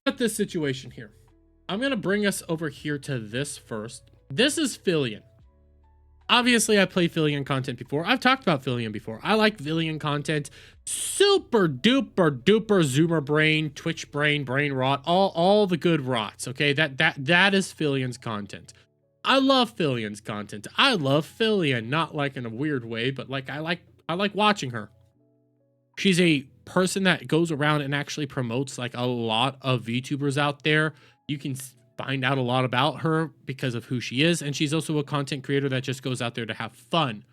At this situation here, I'm going to bring us over here to this first. This is Filian. Obviously, I played Filian content before. I've talked about Filian before. I like Filian content. Super duper duper Zoomer brain, Twitch brain, brain rot, all the good rots. Okay, that is Filian's content. I love Filian's content. I love Filian, not like in a weird way, but like I like watching her. She's a person that goes around and actually promotes like a lot of VTubers out there. You can find out a lot about her because of who she is, and she's also a content creator that just goes out there to have fun.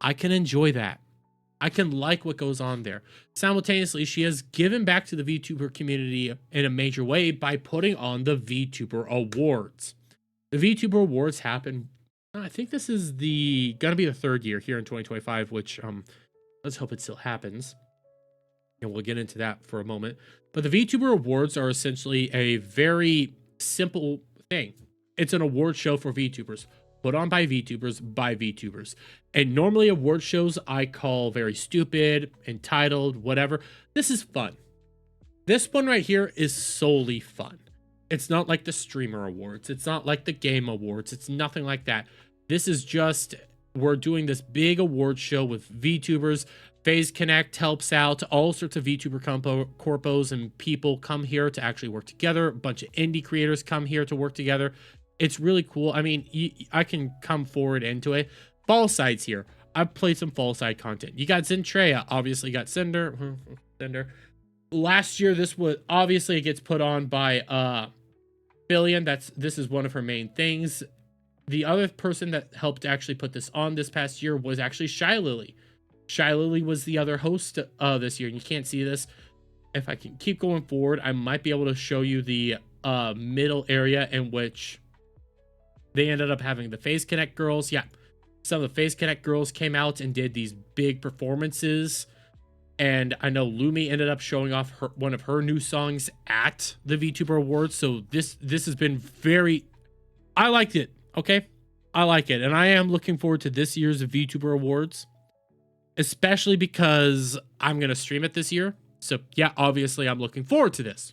I can enjoy that. I can like what goes on there. Simultaneously, she has given back to the VTuber community in a major way by putting on the VTuber Awards. The VTuber Awards happen, I think this is gonna be the third year here in 2025, which let's hope it still happens. And we'll get into that for a moment. But the VTuber Awards are essentially a very simple thing. It's an award show for VTubers, put on by VTubers. And normally award shows I call very stupid, entitled, whatever. This is fun. This one right here is solely fun. It's not like the Streamer Awards. It's not like the Game Awards. It's nothing like that. This is just, we're doing this big award show with VTubers. FaZe Connect helps out. All sorts of VTuber corpos and people come here to actually work together. A bunch of indie creators come here to work together. It's really cool. I mean, I can come forward into it. Fall Side's here. I've played some Fall Side content. You got Zentreya. Obviously got Cinder. Last year, this was obviously it gets put on by Filian. This is one of her main things. The other person that helped actually put this on this past year was actually Shy Lily. Shy Lily was the other host this year, and you can't see this. If I can keep going forward, I might be able to show you the middle area in which they ended up having the FaZe Connect girls. Yeah, some of the FaZe Connect girls came out and did these big performances. And I know Lumi ended up showing off one of her new songs at the VTuber Awards. So this has been very... I liked it, okay? I like it. And I am looking forward to this year's VTuber Awards. Especially because I'm going to stream it this year. So, yeah, obviously, I'm looking forward to this.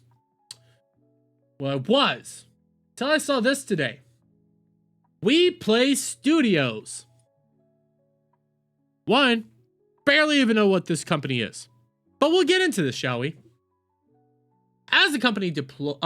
Well, I was. Until I saw this today. WePlay Studios. One, barely even know what this company is. But we'll get into this, shall we? As a company deployed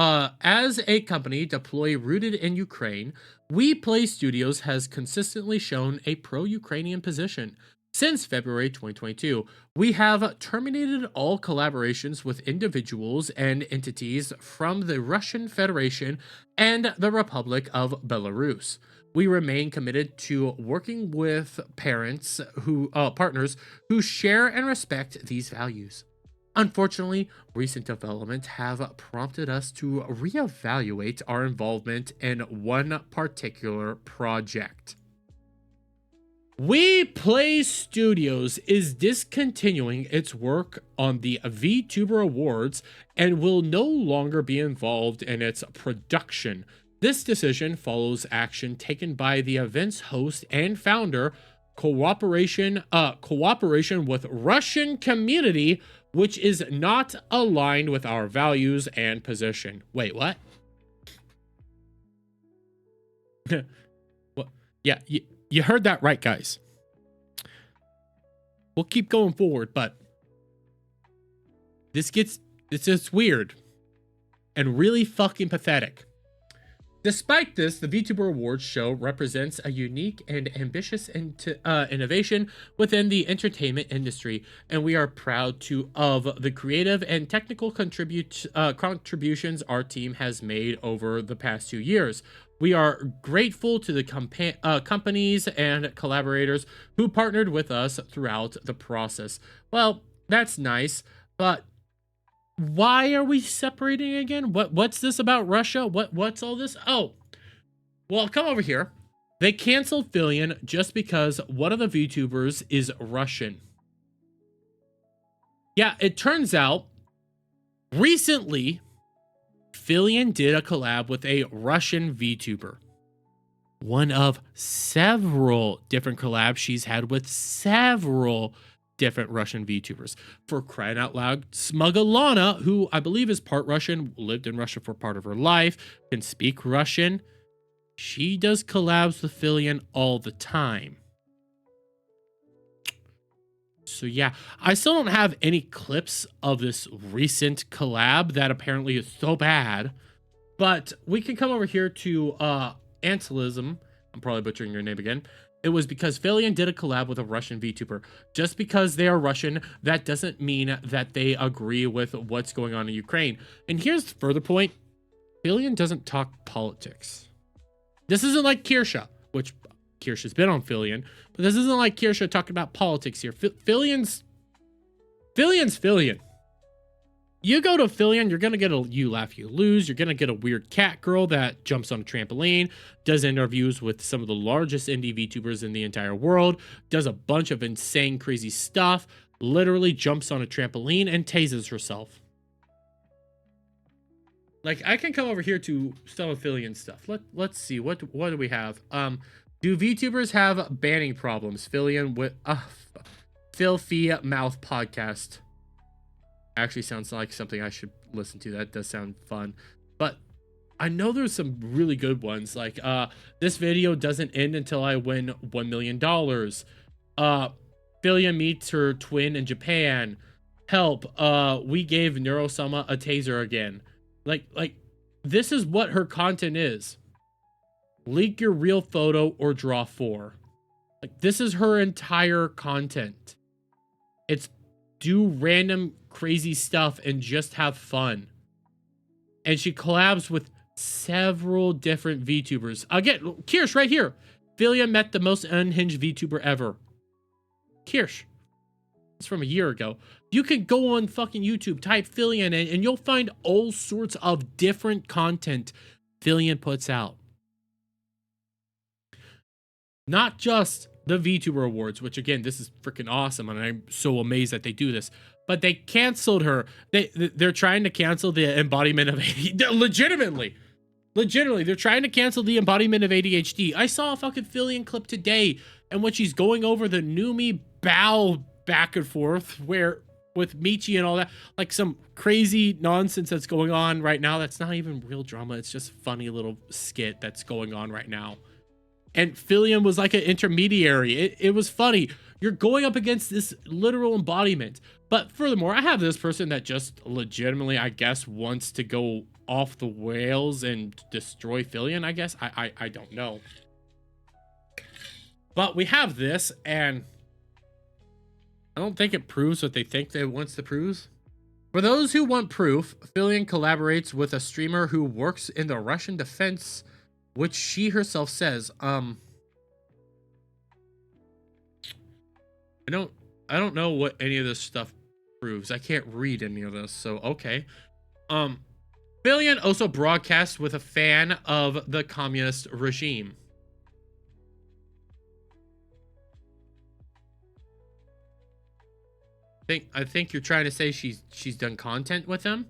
rooted in Ukraine, WePlay Studios has consistently shown a pro-Ukrainian position. Since February 2022, we have terminated all collaborations with individuals and entities from the Russian Federation and the Republic of Belarus. We remain committed to working with partners who share and respect these values. Unfortunately, recent developments have prompted us to reevaluate our involvement in one particular project. WePlay Studios is discontinuing its work on the VTuber Awards and will no longer be involved in its production. This decision follows action taken by the event's host and founder, cooperation with Russian community, which is not aligned with our values and position. Wait, what? What? Yeah, you heard that right, guys. We'll keep going forward, but it's just weird and really fucking pathetic. Despite this, the VTuber Awards show represents a unique and ambitious innovation within the entertainment industry, and we are proud of the creative and technical contributions our team has made over the past 2 years. We are grateful to the companies and collaborators who partnered with us throughout the process. Well, that's nice, but why are we separating again? What's this about Russia? What's all this? Oh, well, come over here. They canceled Filian just because one of the VTubers is Russian. Yeah, it turns out recently Filian did a collab with a Russian VTuber. One of several different collabs she's had with several different Russian VTubers. For crying out loud, Smugalana, who I believe is part Russian, lived in Russia for part of her life, can speak Russian. She does collabs with Filian all the time. So yeah, I still don't have any clips of this recent collab that apparently is so bad. But we can come over here to Antilism. I'm probably butchering your name again. It was because Filian did a collab with a Russian VTuber. Just because they are Russian, that doesn't mean that they agree with what's going on in Ukraine. And here's the further point. Filian doesn't talk politics. This isn't like Kirsha, which Kirsha's been on Filian, but this isn't like Kirsha talking about politics here. Filian's Filian. You go to Filian, you're going to get a you laugh, you lose. You're going to get a weird cat girl that jumps on a trampoline, does interviews with some of the largest indie VTubers in the entire world, does a bunch of insane, crazy stuff, literally jumps on a trampoline and tases herself. Like, I can come over here to some of Filian stuff. Let's see. What do we have? Do VTubers have banning problems? Filian with Filthy Mouth podcast. Actually sounds like something I should listen to. That does sound fun. But I know there's some really good ones. Like, this video doesn't end until I win $1 million. Filian meets her twin in Japan. Help. We gave Neurosama a taser again. Like, this is what her content is. Leak your real photo or draw 4. Like, this is her entire content. It's do random crazy stuff and just have fun. And she collabs with several different VTubers. Again, Kirsch right here. Filian met the most unhinged VTuber ever. Kirsch. It's from a year ago. You can go on fucking YouTube, type Filian, and you'll find all sorts of different content Filian puts out. Not just the VTuber Awards, which again, this is freaking awesome, and I'm so amazed that they do this. But they canceled her. They're trying to cancel the embodiment of ADHD. Legitimately, they're trying to cancel the embodiment of ADHD. I saw a fucking Filian clip today, and when she's going over the Numi bow back and forth, where with Michi and all that, like some crazy nonsense that's going on right now. That's not even real drama. It's just a funny little skit that's going on right now. And Filian was like an intermediary. It was funny. You're going up against this literal embodiment. But furthermore, I have this person that just legitimately, I guess, wants to go off the rails and destroy Filian, I guess. I don't know. But we have this, and I don't think it proves what they think it wants to prove. For those who want proof, Filian collaborates with a streamer who works in the Russian defense, which she herself says, I don't know what any of this stuff proves. I can't read any of this, so okay. Filian also broadcasts with a fan of the communist regime. I think you're trying to say she's done content with him.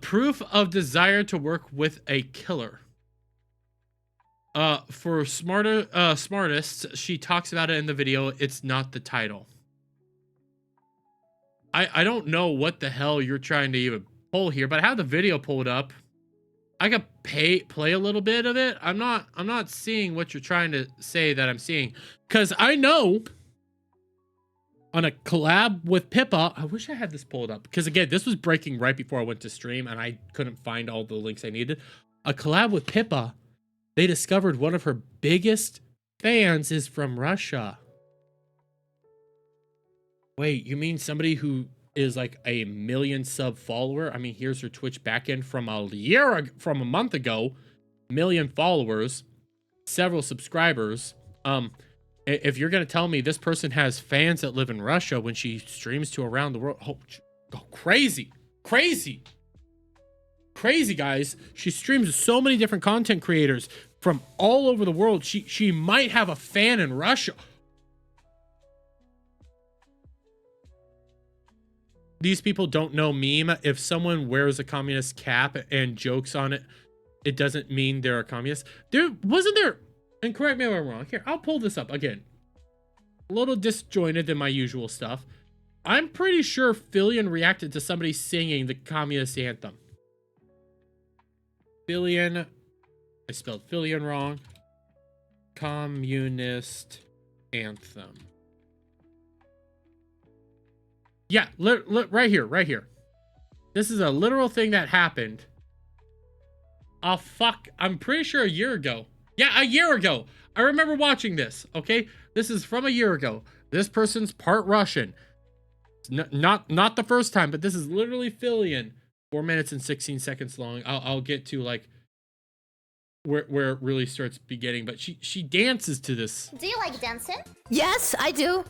Proof of desire to work with a killer. For smartists, she talks about it in the video. It's not the title. I don't know what the hell you're trying to even pull here, but I have the video pulled up. I could play a little bit of it. I'm not seeing what you're trying to say that I'm seeing, because I know on a collab with Pippa, I wish I had this pulled up, because again, this was breaking right before I went to stream and I couldn't find all the links I needed. A collab with Pippa, they discovered one of her biggest fans is from Russia. Wait, you mean somebody who is like a 1 million sub follower? I mean, here's her Twitch backend from a month ago. 1 million followers, several subscribers. If you're gonna tell me this person has fans that live in Russia when she streams to around the world, oh, crazy, guys. She streams to so many different content creators from all over the world. She might have a fan in Russia. These people don't know meme. If someone wears a communist cap and jokes on it, it doesn't mean they're a communist. Wasn't there and correct me if I'm wrong. Here, I'll pull this up again. A little disjointed than my usual stuff. I'm pretty sure Filian reacted to somebody singing the communist anthem. Filian, I spelled Filian wrong. Communist anthem. Yeah, right here. This is a literal thing that happened. Oh, fuck. I'm pretty sure a year ago. Yeah, a year ago. I remember watching this, okay? This is from a year ago. This person's part Russian. Not the first time, but this is literally Filian. 4 minutes and 16 seconds long. I'll get to, like, where it really starts beginning. But she dances to this. Do you like dancing? Yes, I do.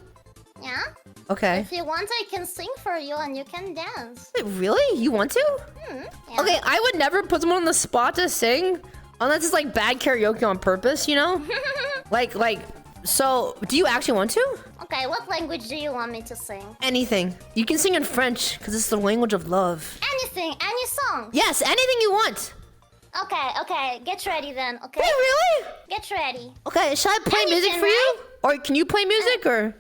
Yeah? Okay. If you want, I can sing for you and you can dance. Wait, really? You want to? Yeah. Okay, I would never put someone on the spot to sing unless it's like bad karaoke on purpose, you know? So, do you actually want to? Okay, what language do you want me to sing? Anything. You can sing in French, because it's the language of love. Anything, any song. Yes, anything you want. Okay, get ready then, okay? Wait, really? Get ready. Okay, shall I play music for you? Or can you play music, or?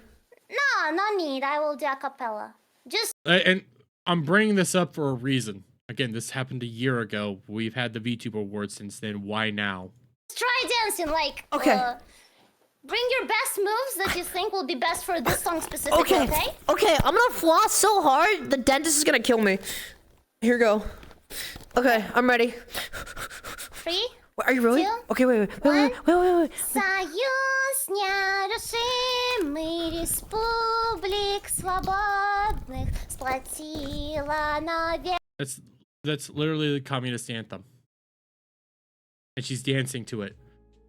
No need. I will do a cappella. Just... And I'm bringing this up for a reason. Again, this happened a year ago. We've had the VTuber Awards since then. Why now? try dancing, like... Okay. Bring your best moves that you think will be best for this song specifically, okay? Okay, I'm gonna floss so hard, the dentist is gonna kill me. Here we go. Okay, I'm ready. 3, Are you really? 2, Okay, wait. Союз нерушимый республик свободных сплотила навек. That's literally the communist anthem. And she's dancing to it.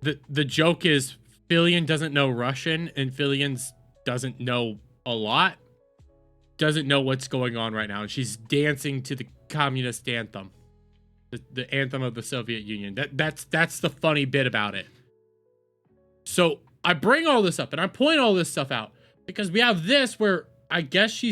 The joke is Filian doesn't know Russian, and Filian doesn't know a lot. Doesn't know what's going on right now, and she's dancing to the communist anthem. The anthem of the Soviet Union. That's the funny bit about it. So I bring all this up and I point all this stuff out because we have this where I guess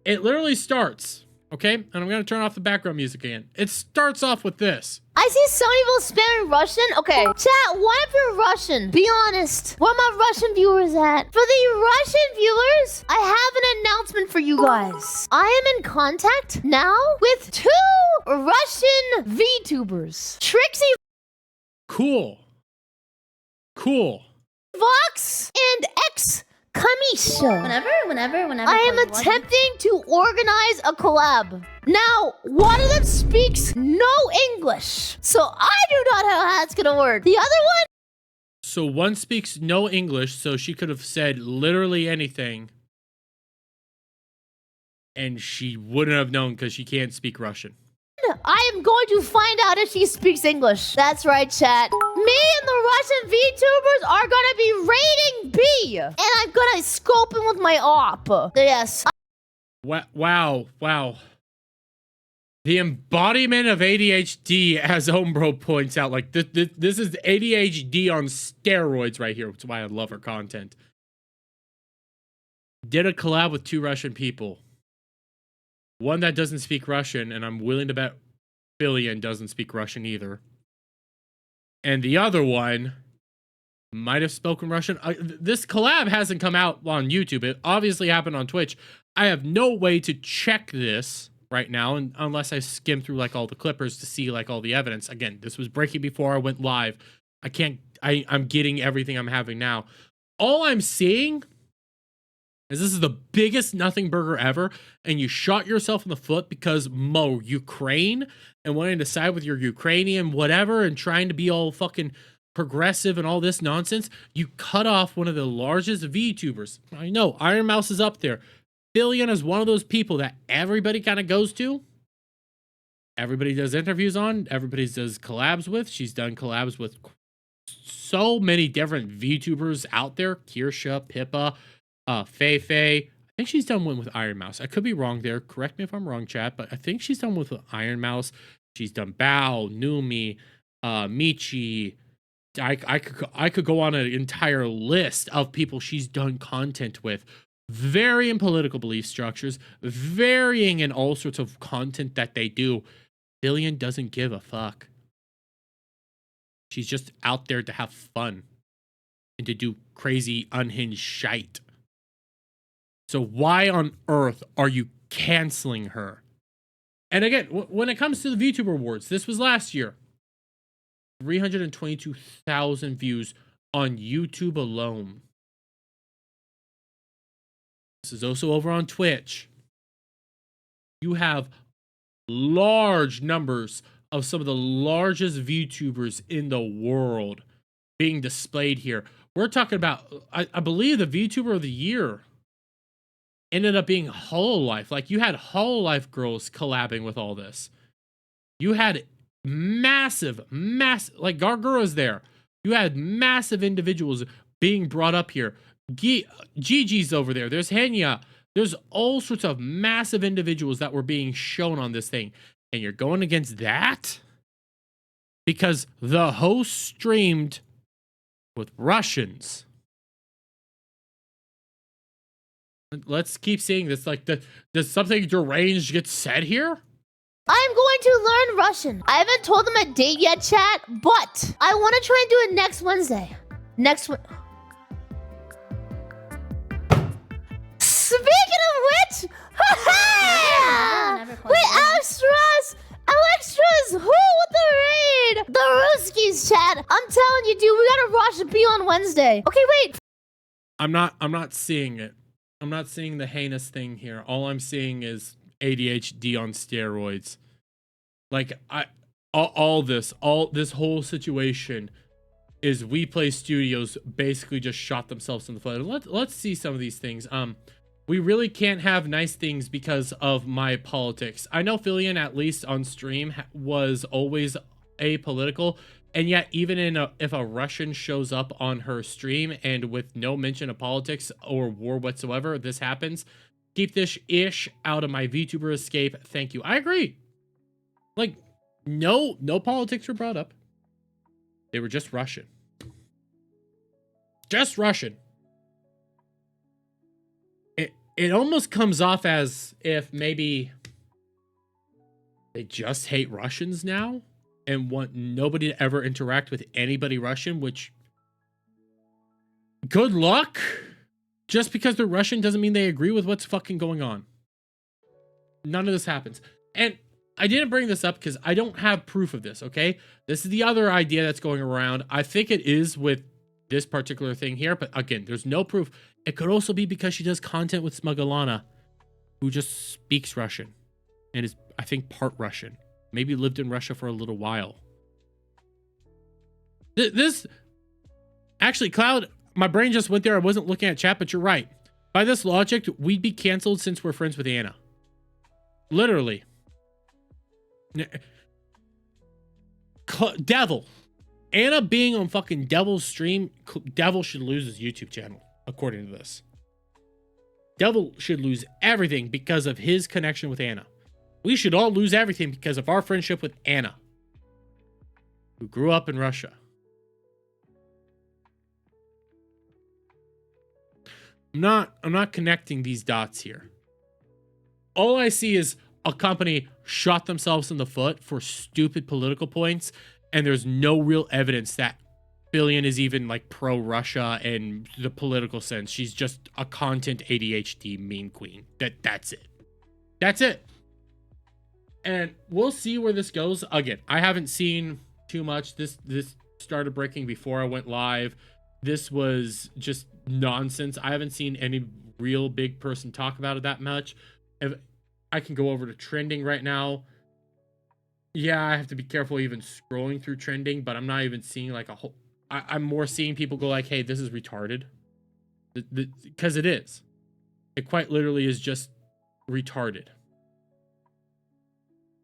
it literally starts, okay? And I'm gonna turn off the background music again. It starts off with this. I see so many people spamming Russian. Okay, chat, what if you're Russian? Be honest. Where are my Russian viewers at? For the Russian viewers, I have an announcement for you guys. I am in contact now with 2 Russian VTubers. Trixie Cool. Vox and X Kamisha. Whenever. I am attempting to organize a collab. Now, one of them speaks no English, so I do not know how that's gonna work. The other one? So one speaks no English, so she could have said literally anything. And she wouldn't have known because she can't speak Russian. I am going to find out if she speaks English. That's right, chat. Me and the Russian VTubers are gonna be raiding B, and I'm gonna scope him with my op. Yes. Wow. The embodiment of ADHD, as Ombro points out, like this is ADHD on steroids right here. That's why I love her content. Did a collab with 2 Russian people. One that doesn't speak Russian, and I'm willing to bet Filian doesn't speak Russian either. And the other one might have spoken Russian. This collab hasn't come out on YouTube. It obviously happened on Twitch. I have no way to check this right now, and unless I skim through like all the clippers to see like all the evidence. Again, this was breaking before I went live. I'm getting everything I'm having now. All I'm seeing is this is the biggest nothing burger ever, and you shot yourself in the foot because Ukraine and wanting to side with your Ukrainian whatever and trying to be all fucking progressive and all this nonsense. You cut off one of the largest VTubers. I know Iron Mouse is up there. Filian is one of those people that everybody kind of goes to. Everybody does interviews on. Everybody does collabs with. She's done collabs with so many different VTubers out there. Kirsha, Pippa, Feifei. I think she's done one with Iron Mouse. I could be wrong there. Correct me if I'm wrong, chat. But I think she's done with Iron Mouse. She's done Bao, Numi, Michi. I could go on an entire list of people she's done content with. Varying political belief structures, varying in all sorts of content that they do. Filian doesn't give a fuck. She's just out there to have fun and to do crazy unhinged shite. So why on earth are you canceling her? And again, when it comes to the VTuber Awards, this was last year. 322,000 views on YouTube alone. This is also over on Twitch. You have large numbers of some of the largest VTubers in the world being displayed here. We're talking about, I believe the VTuber of the year ended up being Hololive. Like, you had Hololive girls collabing with all this. You had massive, like Gargura's there. You had massive individuals being brought up here. Gigi's over there. There's Henya. There's all sorts of massive individuals that were being shown on this thing. And you're going against that? Because the host streamed with Russians. Let's keep seeing this. Like, does something deranged get said here? I'm going to learn Russian. I haven't told them a date yet, chat, but I want to try and do it next Wednesday. Speaking of which, wait, extras, who with the raid? The Ruskies, chat. I'm telling you, dude, we gotta rush and be on Wednesday. Okay, wait. I'm not seeing it. I'm not seeing the heinous thing here. All I'm seeing is ADHD on steroids. Like, all this whole situation is WePlay Studios basically just shot themselves in the foot. Let's see some of these things. We really can't have nice things because of my politics. I know Filian, at least on stream, was always apolitical, and yet even if a Russian shows up on her stream and with no mention of politics or war whatsoever, this happens. Keep this ish out of my VTuber escape. Thank you. I agree. Like, no politics were brought up. They were just Russian. Just Russian. It almost comes off as if maybe they just hate Russians now and want nobody to ever interact with anybody Russian, which, good luck. Just because they're Russian doesn't mean they agree with what's fucking going on. None of this happens. And I didn't bring this up because I don't have proof of this, okay? This is the other idea that's going around. I think it is with this particular thing here, but again, there's no proof. It could also be because she does content with Smugalana, who just speaks Russian and is, I think, part Russian. Maybe lived in Russia for a little while. This... Actually, Cloud, my brain just went there. I wasn't looking at chat, but you're right. By this logic, we'd be canceled since we're friends with Anna. Literally. Devil. Anna being on fucking Devil's stream, Devil should lose his YouTube channel, according to this. Devil should lose everything because of his connection with Anna. We should all lose everything because of our friendship with Anna, who grew up in Russia. I'm not connecting these dots here. All I see is a company shot themselves in the foot for stupid political points, and there's no real evidence that Filian is even like pro-Russia in the political sense. She's just a content ADHD meme queen. That's it. That's it. And we'll see where this goes. Again, I haven't seen too much. This started breaking before I went live. This was just nonsense. I haven't seen any real big person talk about it that much. If I can go over to trending right now. Yeah, I have to be careful even scrolling through trending, but I'm not even seeing like a whole... I'm more seeing people go like, hey, this is retarded. Because it is. It quite literally is just retarded.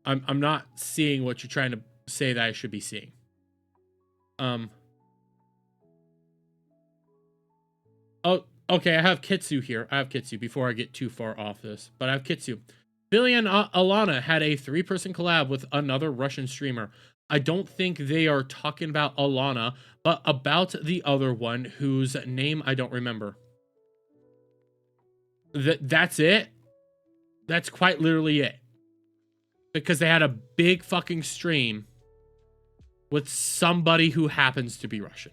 I'm not seeing what you're trying to say that I should be seeing. Oh, okay, I have Kitsu here. I have Kitsu before I get too far off this. But I have Kitsu. Filian Alana had a 3-person collab with another Russian streamer. I don't think they are talking about Alana, but about the other one whose name I don't remember. That's it. That's quite literally it. Because they had a big fucking stream with somebody who happens to be Russian.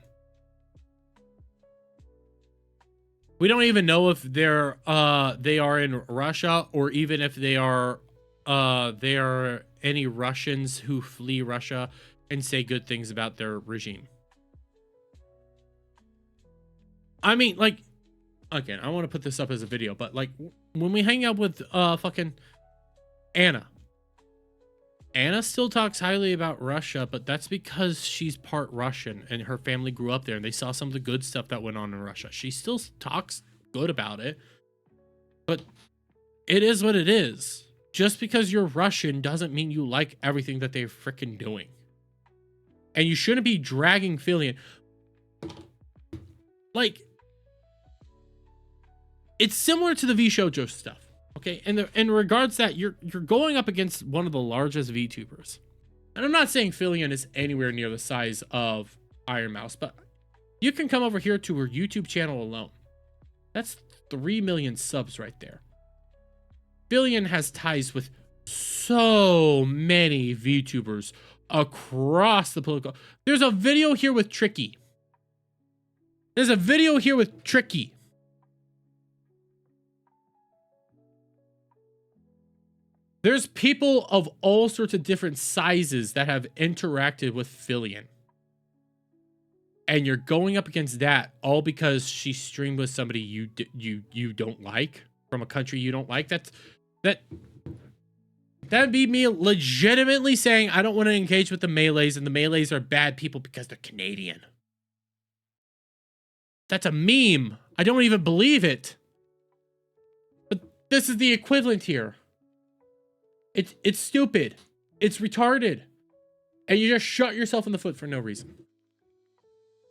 We don't even know if they are in Russia, or even if they are any Russians who flee Russia and say good things about their regime. I mean, like, again, I want to put this up as a video, but like when we hang out with fucking Anna still talks highly about Russia, but that's because she's part Russian and her family grew up there and they saw some of the good stuff that went on in Russia. She still talks good about it, but it is what it is. Just because you're Russian doesn't mean you like everything that they're freaking doing. And you shouldn't be dragging Filian. Like, it's similar to the VShojo stuff. Okay, and in regards to that, you're going up against one of the largest VTubers. And I'm not saying Filian is anywhere near the size of Iron Mouse, but you can come over here to her YouTube channel alone. That's 3 million subs right there. Filian has ties with so many VTubers across the political. There's a video here with Tricky. There's a video here with Tricky. There's people of all sorts of different sizes that have interacted with Filian. And you're going up against that all because she streamed with somebody you don't like, from a country you don't like. That'd be me legitimately saying I don't want to engage with the Malays, and the Malays are bad people because they're Canadian. That's a meme. I don't even believe it. But this is the equivalent here. It's stupid. It's retarded. And you just shot yourself in the foot for no reason.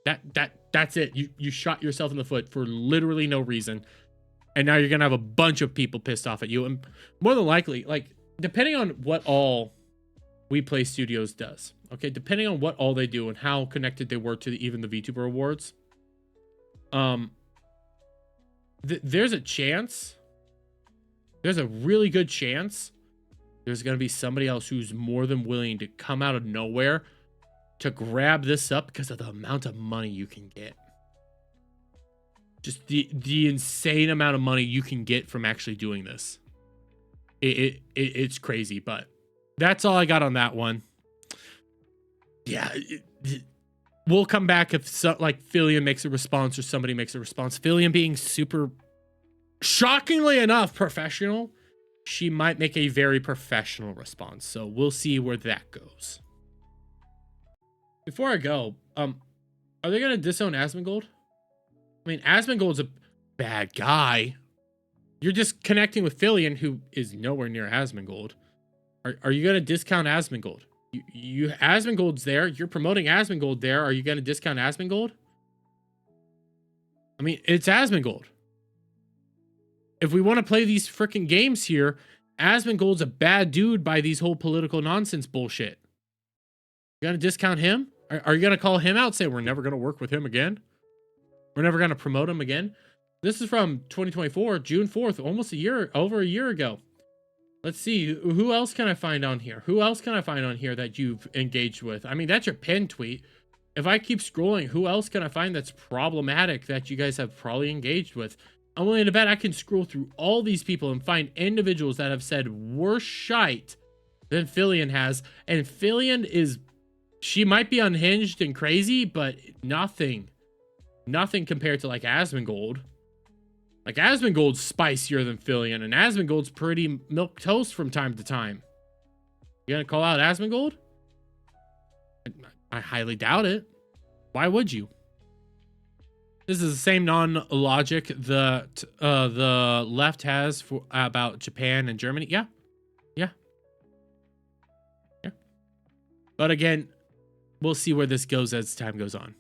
That's it. You shot yourself in the foot for literally no reason. And now you're going to have a bunch of people pissed off at you. And more than likely, like, depending on what all WePlay Studios does, okay, depending on what all they do and how connected they were to even the VTuber Awards, there's a chance, there's a really good chance there's going to be somebody else who's more than willing to come out of nowhere to grab this up because of the amount of money you can get. Just the insane amount of money you can get from actually doing this. It's crazy, but that's all I got on that one. Yeah, we'll come back if like Filian makes a response or somebody makes a response. Filian being super, shockingly enough, professional. She might make a very professional response, so we'll see where that goes. Before I go, are they gonna disown Asmongold? I mean, Asmongold's a bad guy. You're just connecting with Filian, who is nowhere near Asmongold. Are you gonna discount Asmongold? You Asmongold's there. You're promoting Asmongold there. Are you gonna discount Asmongold? I mean, it's Asmongold. If we want to play these freaking games here, Asmongold's a bad dude by these whole political nonsense bullshit. You gonna discount him? Are you gonna call him out, say we're never gonna work with him again? We're never gonna promote him again? This is from 2024, June 4th, almost over a year ago. Let's see, who else can I find on here? Who else can I find on here that you've engaged with? I mean, that's your pinned tweet. If I keep scrolling, who else can I find that's problematic that you guys have probably engaged with? I'm willing to bet I can scroll through all these people and find individuals that have said worse shite than Filian has. And Filian is, she might be unhinged and crazy, but nothing compared to like Asmongold. Like Asmongold's spicier than Filian, and Asmongold's pretty milquetoast from time to time. You gonna call out Asmongold? I highly doubt it. Why would you? This is the same non-logic that the left has for about Japan and Germany. Yeah. But again, we'll see where this goes as time goes on.